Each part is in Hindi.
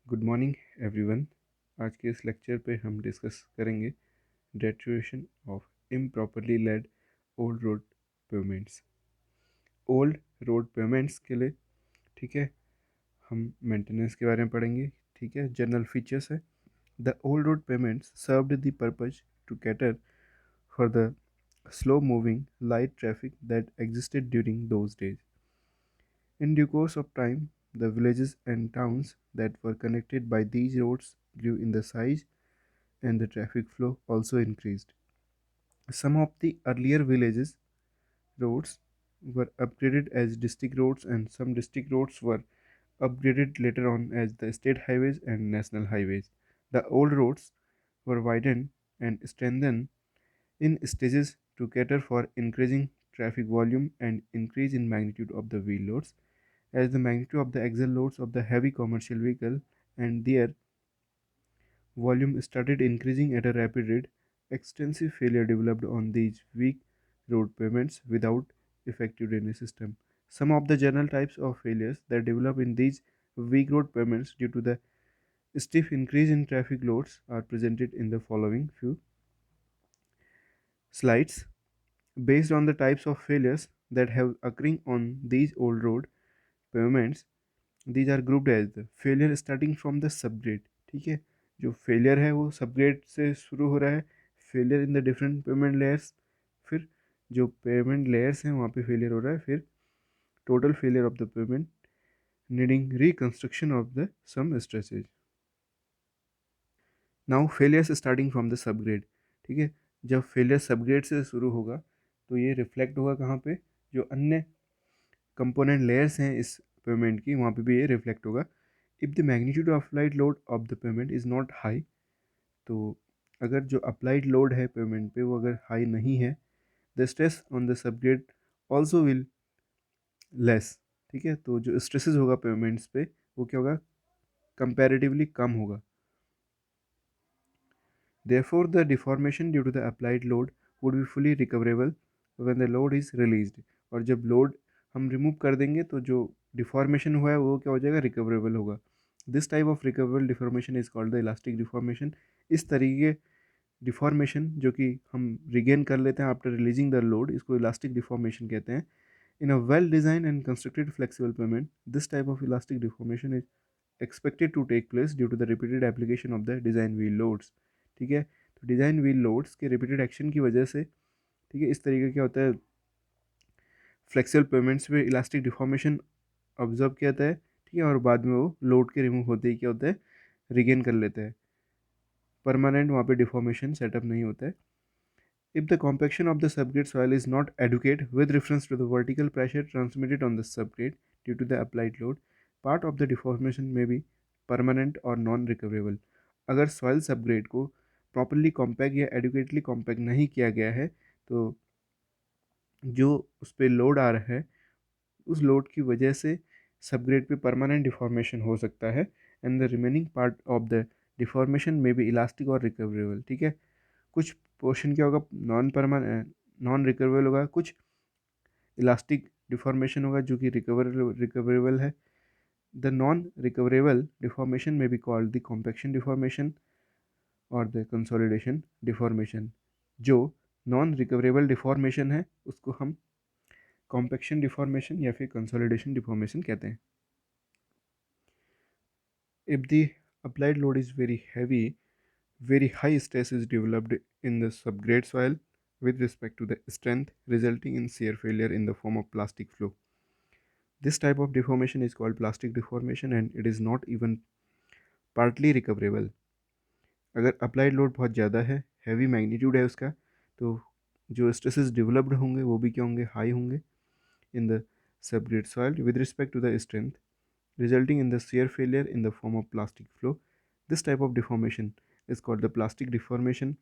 Good morning everyone. आज के इस लेक्चर पे हम डिस्कस करेंगे deterioration of improperly laid old road pavements. Old road pavements के लिए ठीक है, हम मेंटेनेंस के बारे में पढ़ेंगे। ठीक है, जनरल फीचर्स है। The old road pavements served the purpose to cater for the slow moving light traffic that existed during those days. In due course of time, the villages and towns that were connected by these roads grew in the size and the traffic flow also increased. Some of the earlier villages roads were upgraded as district roads, and some district roads were upgraded later on as the state highways and national highways. The old roads were widened and strengthened in stages to cater for increasing traffic volume and increase in magnitude of the wheel loads. As the magnitude of the axle loads of the heavy commercial vehicle and their volume started increasing at a rapid rate, extensive failure developed on these weak road pavements without effective drainage system. Some of the general types of failures that develop in these weak road pavements due to the stiff increase in traffic loads are presented in the following few slides. Based on the types of failures that have occurring on these old road pavements, these are grouped as the failure starting from the subgrade। ठीक है, जो फेलियर है वो सबग्रेड से शुरू हो रहा है, failure in the different payment layers. फिर जो पेमेंट लेयर्स हैं वहाँ पे फेलियर हो रहा है, फिर total failure of the pavement needing reconstruction of the some stresses. Now failures starting from the subgrade. ठीक है, जब फेलियर सबग्रेड से शुरू होगा तो ये रिफ्लेक्ट होगा कहाँ पे, जो अन्य कंपोनेंट लेयर्स हैं इस पेमेंट की, वहाँ पे भी ये रिफ्लेक्ट होगा। If the magnitude of applied load of the payment is not high, तो अगर जो अप्लाइड लोड है पेमेंट पे वो अगर हाई नहीं है, the stress on the subgrade also will less. ठीक है, तो जो स्ट्रेसेस होगा पेमेंट्स पे वो क्या होगा, कंपैरेटिवली कम होगा। Therefore, the deformation due to the applied load would be fully recoverable when the load is released। और जब लोड हम रिमूव कर देंगे तो जो डिफॉर्मेशन हुआ है वो क्या हो जाएगा, रिकवरेबल होगा। This type of recoverable deformation is called the elastic deformation. इस तरीके डिफॉर्मेशन जो कि हम रिगेन कर लेते हैं आफ्टर रिलीजिंग द लोड, इसको इलास्टिक डिफॉर्मेशन कहते हैं। In a well design and constructed flexible pavement, this type of elastic deformation is expected to take place due to the repeated application of the design wheel loads। ठीक है, तो डिज़ाइन व्हील लोड्स के रिपीटेड एक्शन की वजह से ठीक है इस तरीके क्या होता है, फ्लेक्सिबल पेमेंट्स में इलास्टिक डिफॉर्मेशन ऑब्जर्व किया जाता है। ठीक है, और बाद में वो लोड के रिमूव होते ही क्या होता है, रिगेन कर लेते हैं। परमानेंट वहाँ पे डिफॉर्मेशन सेटअप नहीं होता है। If the compaction of the subgrade soil is not adequate with reference to the vertical pressure transmitted on the subgrade due to the applied load, part of the deformation may be permanent or non-recoverable। अगर सॉइल सबग्रेड को प्रॉपरली कॉम्पैक्ट या एडुकेटली कॉम्पैक्ट नहीं किया गया है तो जो उस पर लोड आ रहा है उस लोड की वजह से सबग्रेड पे परमानेंट डिफॉर्मेशन हो सकता है, and the remaining part of the deformation में भी इलास्टिक और रिकवरेबल। ठीक है, कुछ पोर्शन क्या होगा, नॉन रिकवरेबल होगा, कुछ इलास्टिक डिफॉर्मेशन होगा जो कि रिकवरेबल है। द नॉन रिकवरेबल डिफॉर्मेशन में भी कॉल्ड द कॉम्पैक्शन डिफॉर्मेशन और द कंसोलिडेशन डिफॉर्मेशन। जो नॉन रिकवरेबल डिफॉर्मेशन है उसको हम कॉम्पैक्शन डिफॉर्मेशन या फिर कंसोलिडेशन डिफॉर्मेशन कहते हैं। If the applied load is very heavy, very high stress is developed in the subgrade soil with respect to the strength, resulting in shear failure in the form of plastic flow। This type of deformation is called plastic deformation and it is not even partly recoverable। अगर अप्लाइड लोड बहुत ज़्यादा है, हैवी मैग्नीट्यूड है उसका, तो जो स्ट्रेसेस डेवलप्ड होंगे वो भी क्या होंगे, हाई होंगे in the subgrade soil with respect to the strength, resulting in the shear failure in the form of plastic flow। This type of deformation is called the plastic deformation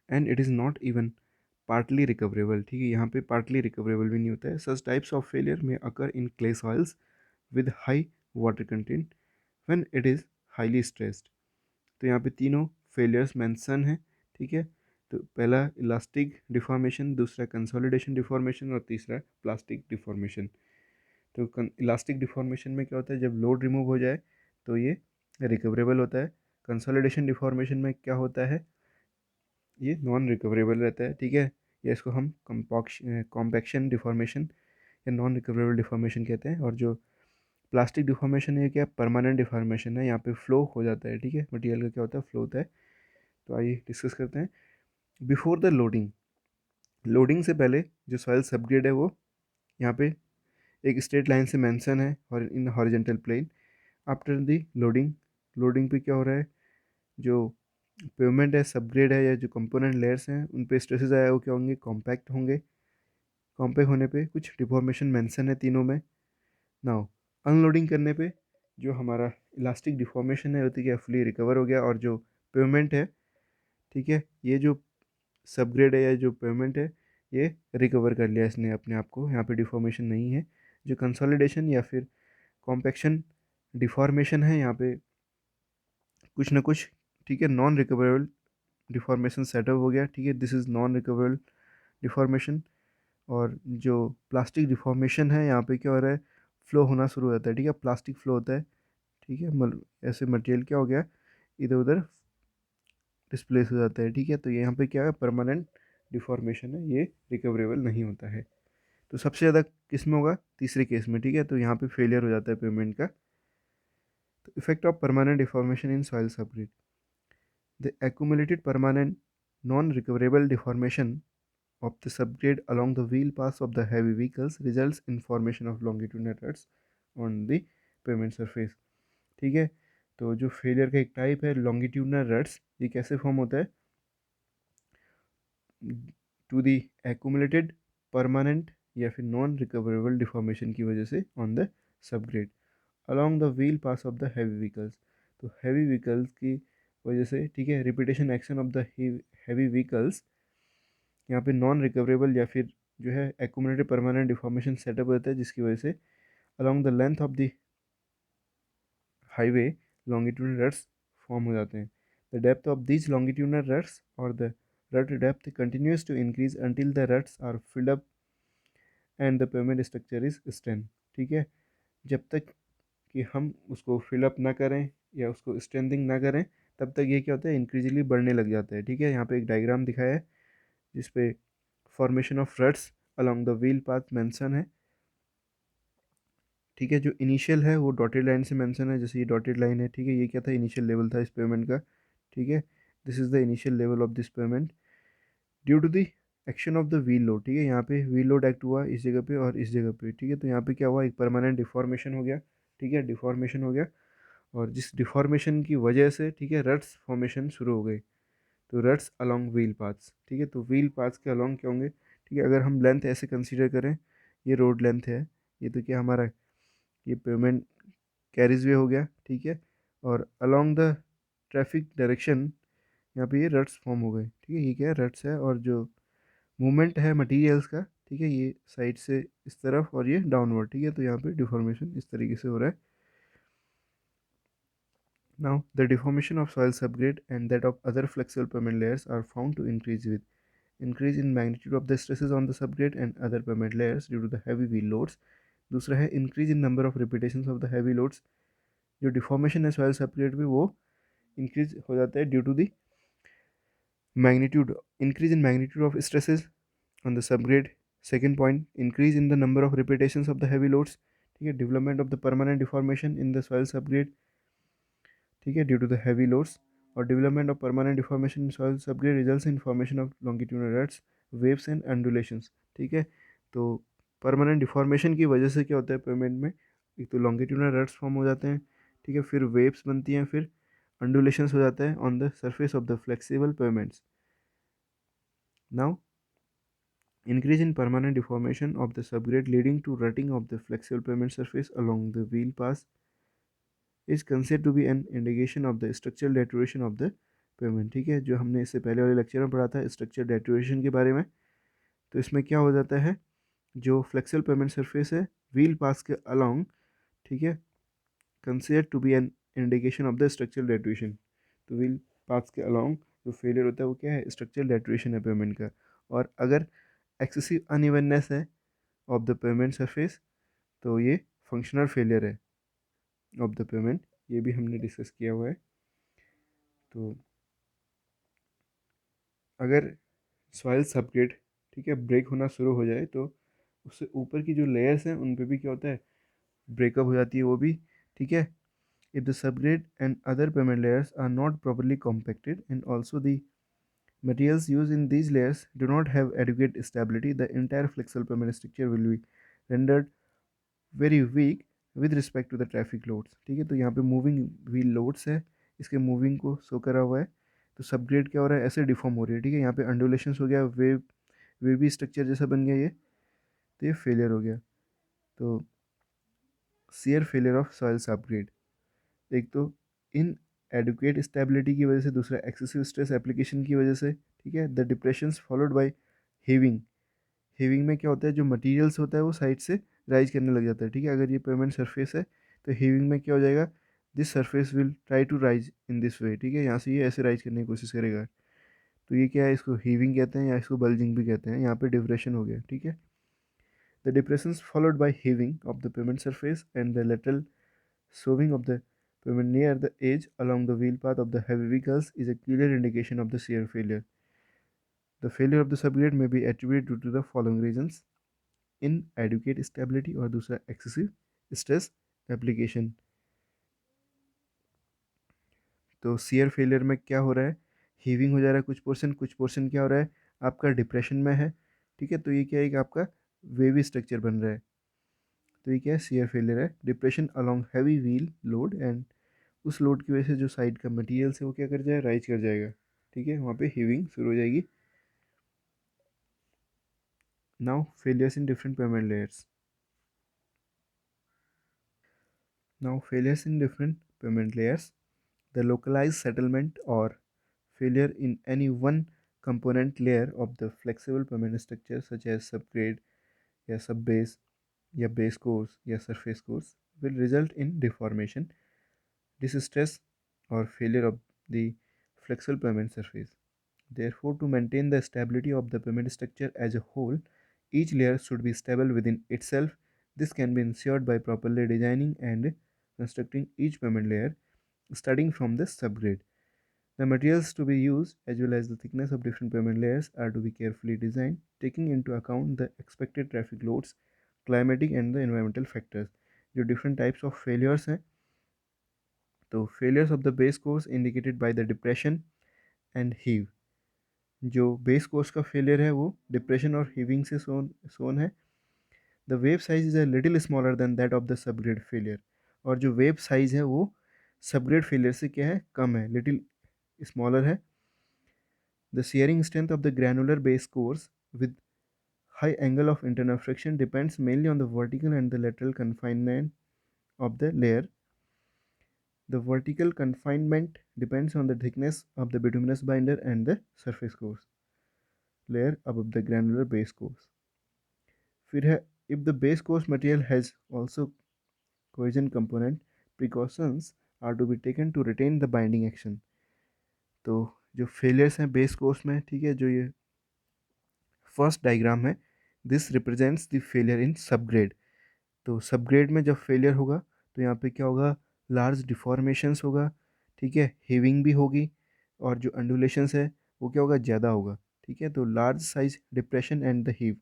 and it is not even partly recoverable. ठीक है, यहाँ पे पार्टली रिकवरेबल भी नहीं होता है। सच टाइप्स ऑफ फेलियर में occur in clay soils with high water content when it is highly stressed. तो यहाँ पे तीनों फेलियर्स मेंशन हैं। ठीक है, तो पहला इलास्टिक डिफॉर्मेशन, दूसरा कंसोलिडेशन डिफॉर्मेशन और तीसरा प्लास्टिक डिफॉर्मेशन। तो इलास्टिक डिफॉर्मेशन में क्या होता है, जब लोड रिमूव हो जाए तो ये रिकवरेबल होता है। कंसोलिडेशन डिफॉर्मेशन में क्या होता है, ये नॉन रिकवरेबल रहता है, ठीक है। या इसको हम कॉम्पैक्शन डिफॉर्मेशन या नॉन रिकवरेबल डिफॉर्मेशन कहते हैं। और जो प्लास्टिक डिफॉर्मेशन है क्या, परमानेंट डिफॉर्मेशन है, यहाँ पे फ्लो हो जाता है, ठीक है। मटेरियल का क्या होता है, फ्लो होता है। तो आइए डिस्कस करते हैं। बिफोर द लोडिंग, लोडिंग से पहले जो सॉइल सबग्रेड है वो यहाँ पे एक स्ट्रेट लाइन से मेंशन है और in horizontal plane. After the loading, loading पे क्या हो रहा है, जो पेवमेंट है, सबग्रेड है, या जो कंपोनेंट लेयर्स हैं उन पे स्ट्रेसेस आया वो क्या होंगे, कॉम्पैक्ट होंगे। कॉम्पैक्ट होने पे कुछ डिफॉर्मेशन मेंशन है तीनों में। नाउ अनलोडिंग करने पे जो हमारा इलास्टिक डिफॉर्मेशन है होती है फुली रिकवर हो गया, और जो पेवमेंट है, ठीक है, ये जो सबग्रेड है या जो पेवमेंट है ये रिकवर कर लिया इसने अपने आप को, यहाँ पे डिफॉर्मेशन नहीं है। जो कंसोलिडेशन या फिर कॉम्पैक्शन डिफॉर्मेशन है यहाँ पे कुछ ना कुछ, ठीक है, नॉन रिकवरेबल डिफॉर्मेशन सेटअप हो गया, ठीक है, this is non recoverable deformation. और जो प्लास्टिक डिफॉर्मेशन है यहाँ पे क्या हो रहा है, फ्लो होना शुरू हो जाता है, ठीक है, प्लास्टिक फ्लो होता है, ठीक है। ऐसे मटेरियल क्या हो गया, इधर उधर डिस्प्लेस हो जाता है, ठीक है। तो यहाँ पे क्या है, परमानेंट डिफॉर्मेशन है, ये रिकवरेबल नहीं होता है। तो सबसे ज़्यादा किस में होगा, तीसरे केस में, ठीक है। तो यहाँ पे फेलियर हो जाता है पेमेंट का। तो effect of permanent deformation in soil subgrade, the accumulated permanent non recoverable deformation of the subgrade along the wheel paths of the heavy vehicles results in formation of longitudinal ruts on the pavement surface, ठीक है। तो जो फेलियर का एक टाइप है लॉन्गिट्यूडनल रट्स, ये कैसे फॉर्म होता है, टू दी एक्यूमुलेटेड परमानेंट या फिर नॉन रिकवरेबल डिफॉर्मेशन की वजह से on the subgrade along the wheel pass of the heavy vehicles. तो हैवी व्हीकल्स की वजह से, ठीक है, repetition action of the heavy vehicles, यहाँ पे नॉन रिकवरेबल या फिर जो है एक्यूमुलेटेड परमानेंट डिफॉर्मेशन सेटअप होता है, जिसकी वजह से along the length of the highway longitudinal ruts form हो जाते हैं। The depth of these longitudinal ruts और the rut depth continues to increase until the ruts are filled up and the pavement structure is strength, ठीक है। जब तक कि हम उसको फिलअप ना करें या उसको स्ट्रेंथिंग ना करें, तब तक ये क्या होता है, इंक्रीजली बढ़ने लग जाता है, ठीक है। यहाँ पे एक डायग्राम दिखाया है जिसपे formation of रट्स along the wheel path mention है, ठीक है। जो इनिशियल है वो डॉटेड लाइन से मेंशन है, जैसे ये डॉटेड लाइन है, ठीक है। ये क्या था, इनिशियल लेवल था इस पेमेंट का, ठीक है। This is the initial level of this pavement due to the action of the wheel load, ठीक है। यहाँ पे व्हील लोड एक्ट हुआ इस जगह पे और इस जगह पे, ठीक है। तो यहाँ पे क्या हुआ, एक परमानेंट डिफॉर्मेशन हो गया, ठीक है, डिफॉर्मेशन हो गया। और जिस डिफॉर्मेशन की वजह से, ठीक है, रट्स फॉर्मेशन शुरू हो गई। तो रट्स अलॉन्ग व्हील पाथ्स, ठीक है। तो व्हील पाथ्स के अलॉन्ग क्या होंगे, ठीक है। अगर हम लेंथ ऐसे कंसीडर करें, ये रोड लेंथ है, ये तो क्या हमारा, ये पेमेंट कैरिज वे हो गया, ठीक है। और अलॉन्ग द ट्रैफिक डायरेक्शन यहाँ पे ये रट्स फॉर्म हो गए, ठीक है। ये क्या है, रट्स है। और जो मूवमेंट है मटेरियल्स का, ठीक है, ये साइड से इस तरफ और ये डाउनवर्ड, ठीक है। तो यहाँ पे डिफॉर्मेशन इस तरीके से हो रहा है। Now, the deformation of soil subgrade and that of other flexible pavement layers are found to increase with increase in magnitude of the stresses on the subgrade and other pavement layers due to the heavy wheel loads. दूसरा है increase in number of repetitions of the heavy loads. जो deformation है soil subgrade में वो increase हो जाता है due to the magnitude increase in magnitude of stresses on the subgrade. Second point, increase in the number of repetitions of the heavy loads, ठीक है, development of the permanent deformation in the soil subgrade, ठीक है, due to the heavy loads. और development of permanent deformation in soil subgrade results in formation of longitudinal ruts, waves and undulations, ठीक है। तो परमानेंट डिफॉर्मेशन की वजह से क्या होता है पेमेंट में, एक तो लॉन्गिट्यूडनल रट्स फॉर्म हो जाते हैं, ठीक है, फिर वेव्स बनती हैं, फिर अंडुलेशंस हो जाता है on the surface of the flexible payments. Now increase in permanent deformation of the subgrade leading to rutting of the flexible pavement surface along the wheel path is considered to be an indication of the structural deterioration of the pavement, ठीक है। जो हमने इससे पहले वाले लेक्चर में पढ़ा था स्ट्रक्चर डेटोरेशन के बारे में। तो इसमें क्या हो जाता है, जो फ्लेक्सिबल पेमेंट सरफेस है व्हील पास के अलोंग, ठीक है, consider to be an indication of the structural deterioration. तो व्हील पास के अलोंग जो फेलियर होता है वो क्या है, स्ट्रक्चरल डेटोरेशन है पेमेंट का। और अगर एक्सेसिव अनइवननेस है ऑफ द पेमेंट सरफेस, तो ये फंक्शनल फेलियर है ऑफ द पेमेंट, ये भी हमने डिस्कस किया हुआ है। तो अगर सॉइल सबग्रेड, ठीक है, ब्रेक होना शुरू हो जाए तो उससे ऊपर की जो लेयर्स हैं उन पे भी क्या होता है, ब्रेकअप हो जाती है वो भी, ठीक है। If the subgrade and other pavement layers are not properly compacted and also the materials used in these layers do not have adequate stability, the entire flexible payment structure will be rendered very weak with respect to the traffic loads। ठीक है, तो यहाँ पे मूविंग व्हील लोड्स है, इसके मूविंग को शो करा हुआ है। तो सबग्रेड क्या हो रहा है, ऐसे डिफॉर्म हो रही है, ठीक है। यहाँ पे अंडुलेशंस हो गया, वेवी स्ट्रक्चर जैसा बन गया ये, तो ये फेलियर हो गया। तो share failure of soil subgrade, एक तो इन एडुकेट स्टेबिलिटी की वजह से, दूसरा एक्सेसिव स्ट्रेस एप्लीकेशन की वजह से, ठीक है। The depressions followed by heaving, heaving में क्या होता है, जो मटेरियल्स होता है वो साइड से राइज करने लग जाता है, ठीक है। अगर ये पेमेंट सरफेस है तो हेविंग में क्या हो जाएगा, this surface will try to rise in this way, ठीक है। यहाँ से ये ऐसे राइज करने की कोशिश करेगा। तो ये क्या है, इसको हीविंग कहते हैं या इसको बल्जिंग भी कहते हैं। यहाँ पे डिप्रेशन हो गया, ठीक है। The depression followed by heaving of the payment surface and the lateral sowing of the pavement near the edge along the wheel path of the heavy vehicles is a clear indication of the shear failure. The failure of the subgrade may be attributed due to the following reasons: inadequate stability और दूसरा excessive stress application। तो shear failure में क्या हो रहा है, हीविंग हो जा रहा है कुछ पोर्शन क्या हो रहा है, आपका डिप्रेशन में है, ठीक है। तो ये क्या है कि आपका वेवी स्ट्रक्चर बन रहा है। तो ये क्या है, shear failure है। Depression along heavy wheel load and उस लोड की वजह से जो साइड का मटेरियल है वो क्या कर जाए, राइज कर जाएगा, ठीक है। वहाँ पे हीविंग शुरू हो जाएगी। Now failures in different payment layers, now failures in different payment layers, the localized settlement or failure in any one component layer of the flexible payment structure such as subgrade या subbase या base course या surface course will result in deformation, distress or failure of the flexible payment surface। Therefore, to maintain the stability of the payment structure as a whole, each layer should be stable within itself. This can be ensured by properly designing and constructing each payment layer starting from the subgrade। The materials to be used as well as the thickness of different payment layers are to be carefully designed, taking into account the expected traffic loads, climatic and the environmental factors। जो different types of failures हैं, तो failures of the base course indicated by the depression and heave। जो बेस कोर्स का फेलियर है वो डिप्रेशन और हीविंग से सोन है। The wave size is a little smaller than that of the subgrade failure, और जो वेव साइज है वो सबग्रेड फेलियर से क्या है, कम है, लिटिल स्मॉलर है। The sharing strength of the granular base course with high angle of internal friction depends mainly on the vertical and the lateral confinement of the layer। The vertical confinement depends on the thickness of the bituminous binder and the surface course layer above the granular base course। फिर है, if the base course material has also cohesion component, precautions are to be taken to retain the binding action। तो जो फेलियर्स हैं बेस कोर्स में, ठीक है, जो ये फर्स्ट डायग्राम है, this represents the failure in subgrade. तो सबग्रेड में जब फेलियर होगा तो यहाँ पे क्या होगा, लार्ज डिफॉर्मेशंस होगा, ठीक है, हीविंग भी होगी, और जो अंडुलेशंस है वो क्या होगा, ज़्यादा होगा, ठीक है। तो large size depression and the heave,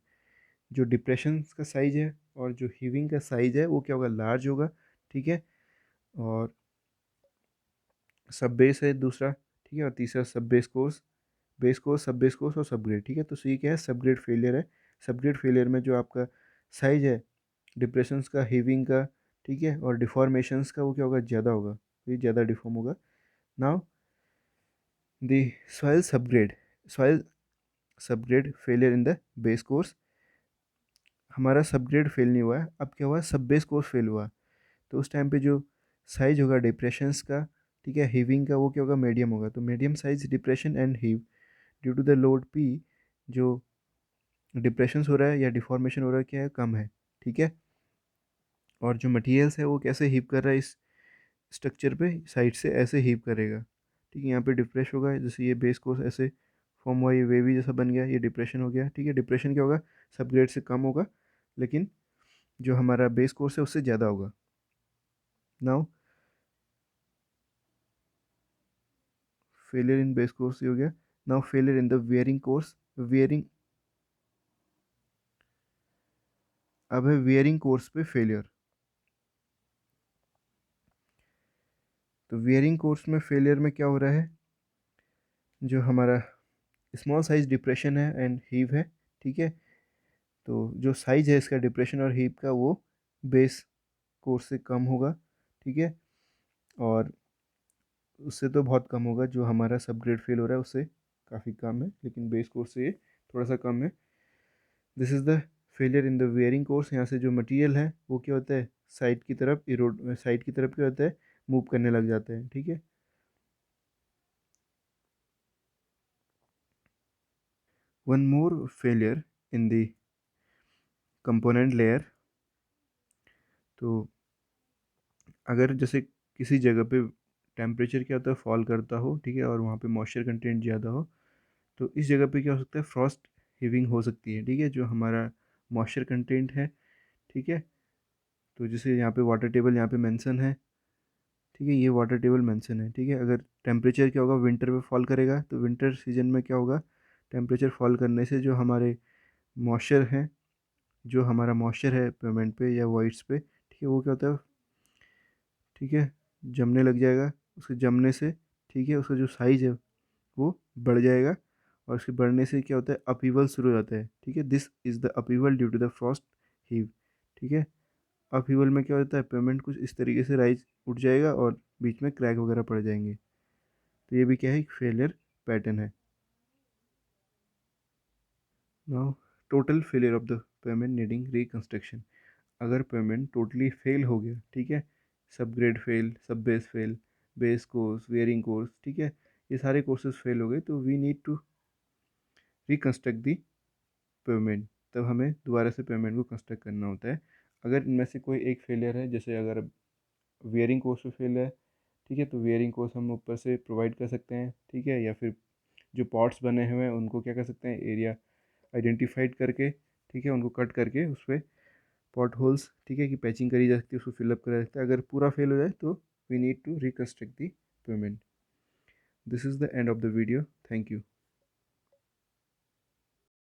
जो डिप्रेशन का साइज है और जो हीविंग का साइज है वो क्या होगा, लार्ज होगा, ठीक है। और सब बेस है दूसरा, ठीक है, और तीसरा सब बेस कोर्स, बेस कोर्स, सब बेस कोर्स और सब ग्रेड, ठीक है। तो ये क्या है, सब ग्रेड फेलियर है। सब ग्रेड फेलियर में जो आपका साइज है डिप्रेशंस का, हीविंग का, ठीक है, और डिफॉर्मेशंस का, वो क्या होगा, ज़्यादा होगा, ये ज़्यादा डिफॉर्म होगा। Now the soil subgrade, soil subgrade failure in the base course, हमारा सबग्रेड फेल नहीं हुआ है, अब क्या हुआ, सब बेस कोर्स फेल हुआ। तो उस टाइम पे जो साइज होगा डिप्रेशंस का, ठीक है, हीविंग का, वो क्या होगा, मीडियम होगा। तो medium size depression and heave due to the load P, जो डिप्रेशंस हो रहा है या डिफॉर्मेशन हो रहा है, क्या है, कम है, ठीक है। और जो मटेरियल्स है वो कैसे हीव कर रहा है, इस स्ट्रक्चर पे साइड से ऐसे हीव करेगा, ठीक है। यहाँ पे डिप्रेश होगा, जैसे ये बेस कोर्स ऐसे फॉर्म हुआ, ये वेवी जैसा बन गया, ये डिप्रेशन हो गया, ठीक है। डिप्रेशन क्या होगा, सबग्रेड से कम होगा, लेकिन जो हमारा बेस कोर्स है उससे ज़्यादा होगा। Now failure in base course हो गया। Now failure in the wearing course, wearing, अब है वेयरिंग कोर्स पे फेलियर। तो वेयरिंग कोर्स में फेलियर में क्या हो रहा है, जो हमारा स्मॉल साइज डिप्रेशन है एंड हीव है, ठीक है। तो जो साइज है इसका डिप्रेशन और हीव का वो बेस कोर्स से कम होगा, ठीक है। और उससे तो बहुत कम होगा, जो हमारा सब ग्रेड फेल हो रहा है उससे काफ़ी कम है, लेकिन बेस कोर्स से ये थोड़ा सा कम है। This is the failure in the wearing course. यहाँ से जो मटेरियल है वो क्या होता है, साइड की तरफ इरोड, साइड की तरफ क्या होता है, मूव करने लग जाते हैं, ठीक है। One Mohr failure in the component layer. तो अगर जैसे किसी जगह पे टेम्परेचर क्या होता है, फॉल करता हो, ठीक है, और वहाँ पे मॉइस्चर कंटेंट ज़्यादा हो, तो इस जगह पे क्या हो सकता है, फ्रॉस्ट हीविंग हो सकती है, ठीक है, जो हमारा मॉइस्चर कंटेंट है, ठीक है। तो जैसे यहाँ पे वाटर टेबल यहाँ पे मेंशन है, ठीक है, ये वाटर टेबल मेंशन है, ठीक है। अगर टेम्परेचर क्या होगा, विंटर में फॉल करेगा, तो विंटर सीजन में क्या होगा, टेम्परेचर फॉल करने से जो हमारे मॉइस्चर है, जो हमारा मॉइस्चर है पेमेंट पे या वॉइड्स पे, ठीक है, वो क्या होता है, ठीक है, जमने लग जाएगा। उसके जमने से, ठीक है, उसका जो साइज़ है वो बढ़ जाएगा, और उसके बढ़ने से क्या होता है, अपीवल शुरू हो जाता है, ठीक है। This is the upheaval due to the frost heave, ठीक है। अपहीवल में क्या होता है, पेमेंट कुछ इस तरीके से राइज उठ जाएगा और बीच में क्रैक वगैरह पड़ जाएंगे। तो ये भी क्या है, एक फेलियर पैटर्न है। Now total failure of the pavement needing reconstruction. अगर पेमेंट टोटली फेल हो गया, ठीक है, subgrade fail, subbase fail, base course, wearing course, ठीक है, ये सारे कोर्सेज फेल हो गए, तो we need to reconstruct the pavement. तब हमें दोबारा से पेमेंट को कंस्ट्रक्ट करना होता है। अगर इनमें से कोई एक फेलियर है, जैसे अगर वेयरिंग कोर्स पे फेल है, ठीक है, तो वेयरिंग कोर्स हम ऊपर से प्रोवाइड कर सकते हैं, ठीक है, या फिर जो पॉट्स बने हुए हैं उनको क्या कर सकते हैं, एरिया आइडेंटिफाइड करके, ठीक है, उनको कट करके उस पर पॉट होल्स, ठीक है, कि पैचिंग करी जा सकती है, उसको फिलअप करा जा सकता है। अगर पूरा फेल हो जाए तो we need to reconstruct the pavement. This is the end of the video, thank you.